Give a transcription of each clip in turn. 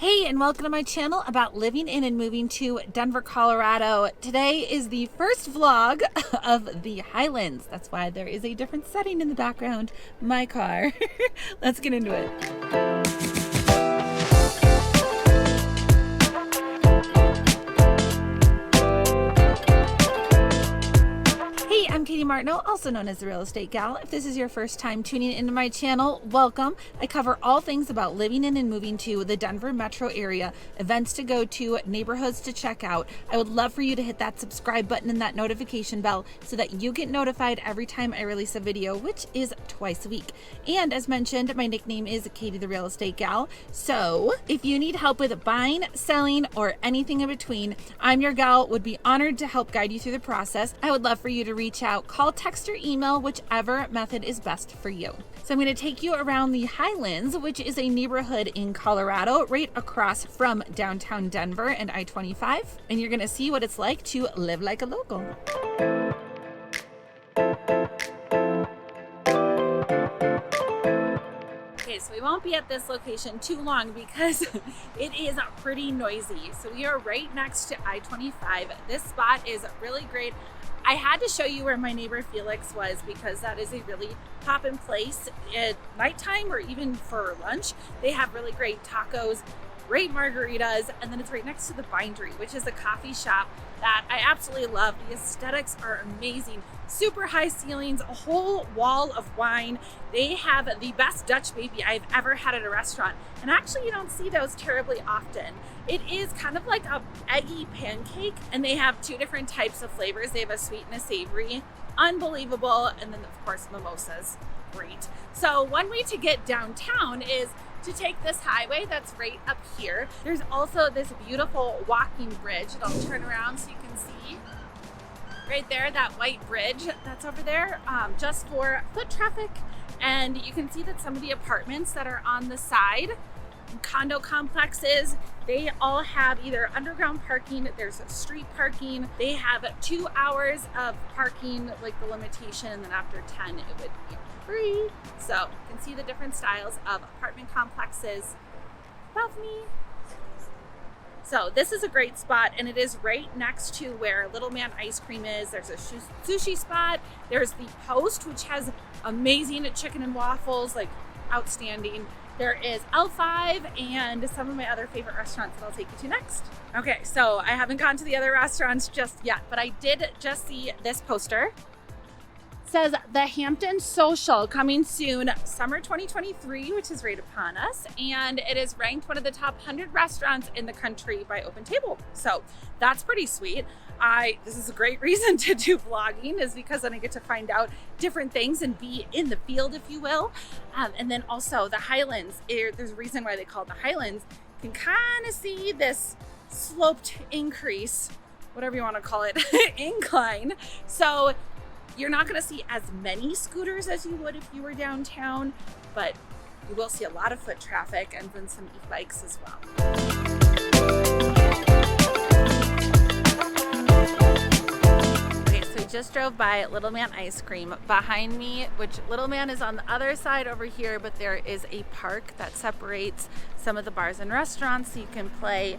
Hey, and welcome to my channel about living in and moving to Denver, Colorado. Today is the first vlog of the Highlands. That's why there is a different setting in the background, my car. Let's get into it. Hey, I'm Katie Martineau, also known as the Real Estate Gal. If this is your first time tuning into my channel, welcome. I cover all things about living in and moving to the Denver metro area, events to go to, neighborhoods to check out. I would love for you to hit that subscribe button and that notification bell so that you get notified every time I release a video, which is twice a week. And as mentioned, my nickname is Katie the Real Estate Gal. So if you need help with buying, selling, or anything in between, I'm your gal. Would be honored to help guide you through the process. I would love for you to reach out, call, text, or email, whichever method is best for you. So I'm going to take you around the Highlands, which is a neighborhood in Colorado, right across from downtown Denver and I-25. And you're going to see what it's like to live like a local. Okay, so we won't be at this location too long because it is pretty noisy. So we are right next to I-25. This spot is really great. I had to show you where my neighbor Felix was because that is a really poppin' place at nighttime or even for lunch. They have really great tacos, great margaritas, and then it's right next to the Bindery, which is a coffee shop that I absolutely love. The aesthetics are amazing. Super high ceilings, a whole wall of wine. They have the best Dutch baby I've ever had at a restaurant. And actually you don't see those terribly often. It is kind of like a eggy pancake, and they have two different types of flavors. They have a sweet and a savory. Unbelievable. And then of course mimosas. Great. So one way to get downtown is to take this highway that's right up here. There's also this beautiful walking bridge. I'll turn around so you can see right there, that white bridge that's over there, just for foot traffic. And you can see that some of the apartments that are on the side, condo complexes, they all have either underground parking, there's street parking. They have 2 hours of parking, like the limitation, and then after 10 it would be free. So you can see the different styles of apartment complexes above me. So this is a great spot, and it is right next to where Little Man Ice Cream is. There's a sushi spot. There's the Post, which has amazing chicken and waffles, like outstanding. There is L5 and some of my other favorite restaurants that I'll take you to next. Okay, so I haven't gone to the other restaurants just yet, but I did just see this poster. Says the Hampton Social coming soon, summer 2023, which is right upon us, and it is ranked one of the top 100 restaurants in the country by OpenTable. So that's pretty sweet. This is a great reason to do vlogging, is because then I get to find out different things and be in the field, if you will. And then also the Highlands, there's a reason why they call it the Highlands. You can kind of see this sloped increase, whatever you want to call it, incline. So you're not going to see as many scooters as you would if you were downtown, but you will see a lot of foot traffic and then some e-bikes as well. Just drove by Little Man Ice Cream behind me, which Little Man is on the other side over here, but there is a park that separates some of the bars and restaurants, so you can play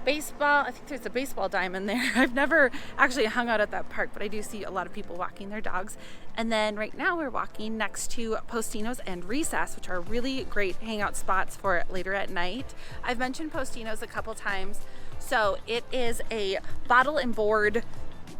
baseball. I think there's a baseball diamond there. I've never actually hung out at that park, but I do see a lot of people walking their dogs. And then right now we're walking next to Postino's and Recess, which are really great hangout spots for later at night. I've mentioned Postino's a couple times. So it is a bottle and board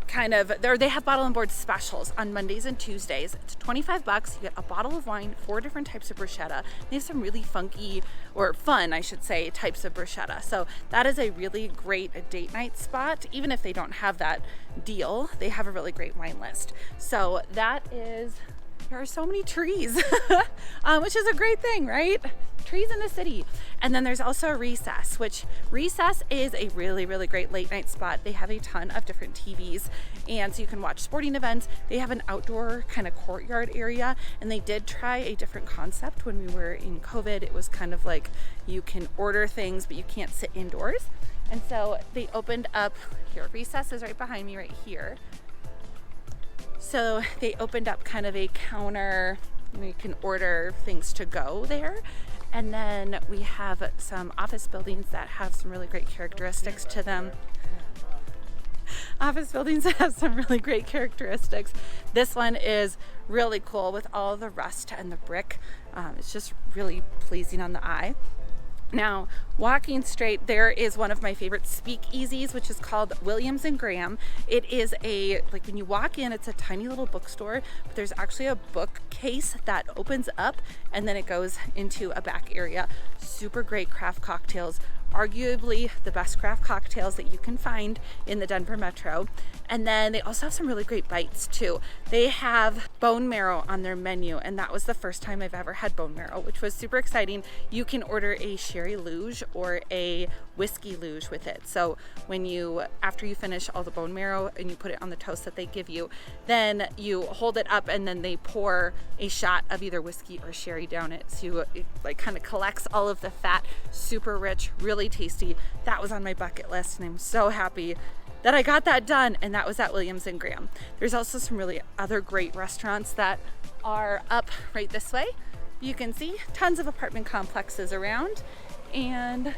they have bottle and board specials on Mondays and Tuesdays. It's $25. You get a bottle of wine, 4 different types of bruschetta. They have some really funky, or fun, I should say, types of bruschetta. So that is a really great date night spot. Even if they don't have that deal, they have a really great wine list. So there are so many trees, which is a great thing, right? Trees in the city. And then there's also Recess, which Recess is a really, really great late night spot. They have a ton of different TVs, and so you can watch sporting events. They have an outdoor kind of courtyard area, and they did try a different concept when we were in COVID. It was kind of like you can order things, but you can't sit indoors. And so they opened up here. Recess is right behind me right here. So they opened up kind of a counter, you can order things to go there. And then we have some office buildings that have some really great characteristics to them. Office buildings that have some really great characteristics. This one is really cool with all the rust and the brick. It's just really pleasing on the eye. Now, walking straight, there is one of my favorite speakeasies, which is called Williams and Graham. It is like when you walk in, it's a tiny little bookstore, but there's actually a bookcase that opens up and then it goes into a back area. Super great craft cocktails, arguably the best craft cocktails that you can find in the Denver metro. And then they also have some really great bites too. They have bone marrow on their menu, and that was the first time I've ever had bone marrow, which was super exciting. You can order a sherry luge or a whiskey luge with it. So after you finish all the bone marrow and you put it on the toast that they give you, then you hold it up and then they pour a shot of either whiskey or sherry down it. So it like kind of collects all of the fat, super rich, really tasty. That was on my bucket list, and I'm so happy that I got that done, and that was at Williams and Graham. There's also some really other great restaurants that are up right this way. You can see tons of apartment complexes around, and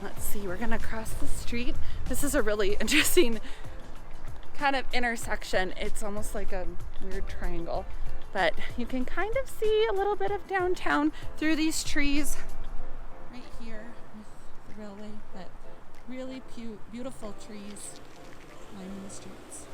let's see, we're gonna cross the street. This is a really interesting kind of intersection. It's almost like a weird triangle, but you can kind of see a little bit of downtown through these trees right here with the railway, but really beautiful trees lining the streets.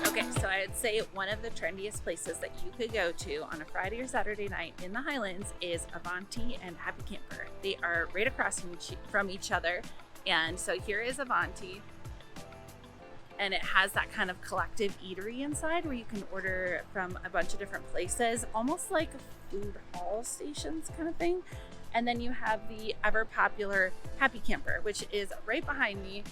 Okay, so I'd say one of the trendiest places that you could go to on a Friday or Saturday night in the Highlands is Avanti and Happy Camper. They are right across from each other. And so here is Avanti. And it has that kind of collective eatery inside where you can order from a bunch of different places, almost like food hall stations kind of thing. And then you have the ever popular Happy Camper, which is right behind me.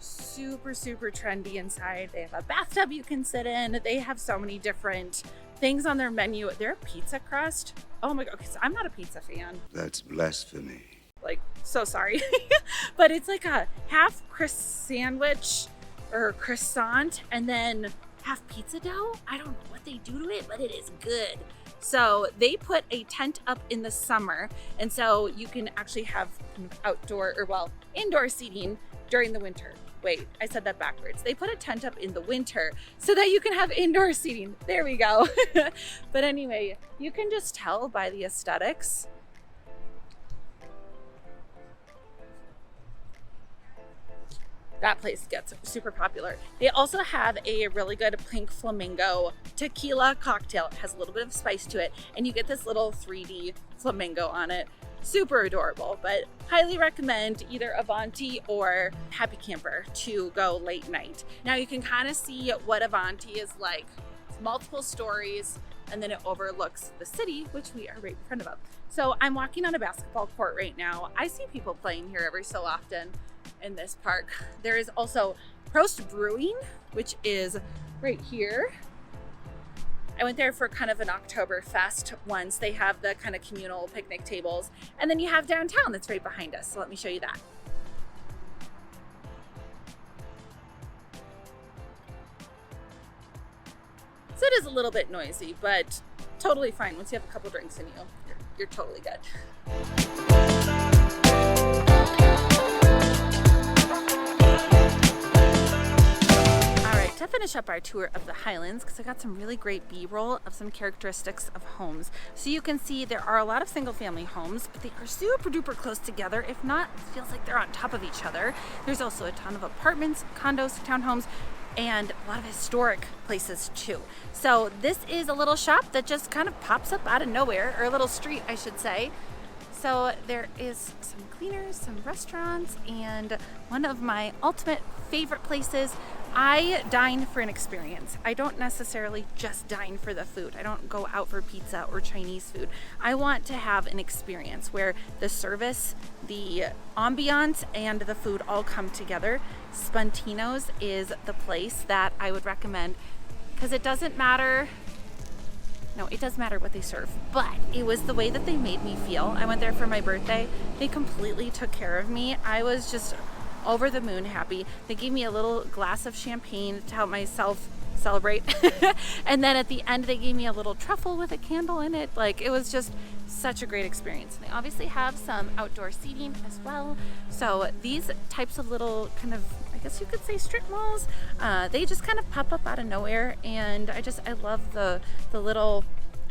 Super, super trendy inside. They have a bathtub you can sit in. They have so many different things on their menu. Their pizza crust. Oh my God, okay, so I'm not a pizza fan. That's blasphemy. Like, so sorry. But it's like a half crisp sandwich or croissant and then half pizza dough. I don't know what they do to it, but it is good. So they put a tent up in the summer, and so you can actually have indoor seating during the winter. Wait, I said that backwards. They put a tent up in the winter so that you can have indoor seating. There we go. But anyway, you can just tell by the aesthetics. That place gets super popular. They also have a really good pink flamingo tequila cocktail. It has a little bit of spice to it, and you get this little 3D flamingo on it. Super adorable, but highly recommend either Avanti or Happy Camper to go late night. Now you can kind of see what Avanti is like. It's multiple stories, and then it overlooks the city, which we are right in front of. So I'm walking on a basketball court right now. I see people playing here every so often in this park. There is also Prost Brewing, which is right here. I went there for kind of an Oktoberfest once. They have the kind of communal picnic tables, and then you have downtown that's right behind us. So let me show you that. So it is a little bit noisy, but totally fine. Once you have a couple drinks in you, you're totally good. To finish up our tour of the Highlands, because I got some really great B-roll of some characteristics of homes. So you can see there are a lot of single family homes, but they are super duper close together. If not, it feels like they're on top of each other. There's also a ton of apartments, condos, townhomes, and a lot of historic places too. So this is a little shop that just kind of pops up out of nowhere, or a little street, I should say. So there is some cleaners, some restaurants, and one of my ultimate favorite places. I dine for an experience. I don't necessarily just dine for the food. I don't go out for pizza or Chinese food. I want to have an experience where the service, the ambiance, and the food all come together. Martineau's is the place that I would recommend, because it doesn't matter. No, it does matter what they serve, but it was the way that they made me feel. I went there for my birthday. They completely took care of me. I was just over the moon happy. They gave me a little glass of champagne to help myself celebrate. And then at the end, they gave me a little truffle with a candle in it. Like, it was just such a great experience. And they obviously have some outdoor seating as well. So these types of little kind of, I guess you could say, strip malls, they just kind of pop up out of nowhere. And I love the little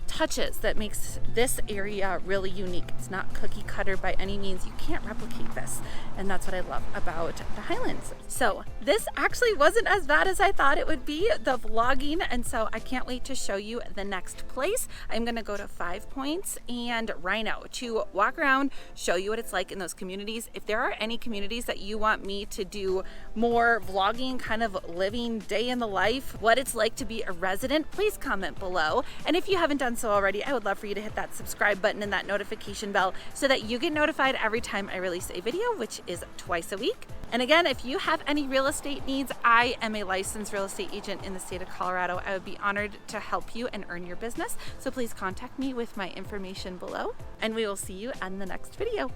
touches that makes this area really unique. It's not cookie cutter by any means. You can't replicate this, and that's what I love about the Highlands. So this actually wasn't as bad as I thought it would be, the vlogging, and so I can't wait to show you the next place. I'm gonna go to 5 Points and Rhino to walk around, show you what it's like in those communities. If there are any communities that you want me to do more vlogging, kind of living day in the life, what it's like to be a resident, please comment below. And if you haven't done so already, I would love for you to hit that subscribe button and that notification bell so that you get notified every time I release a video, which is twice a week. And again, if you have any real estate needs, I am a licensed real estate agent in the state of Colorado. I would be honored to help you and earn your business. So please contact me with my information below, and we will see you in the next video.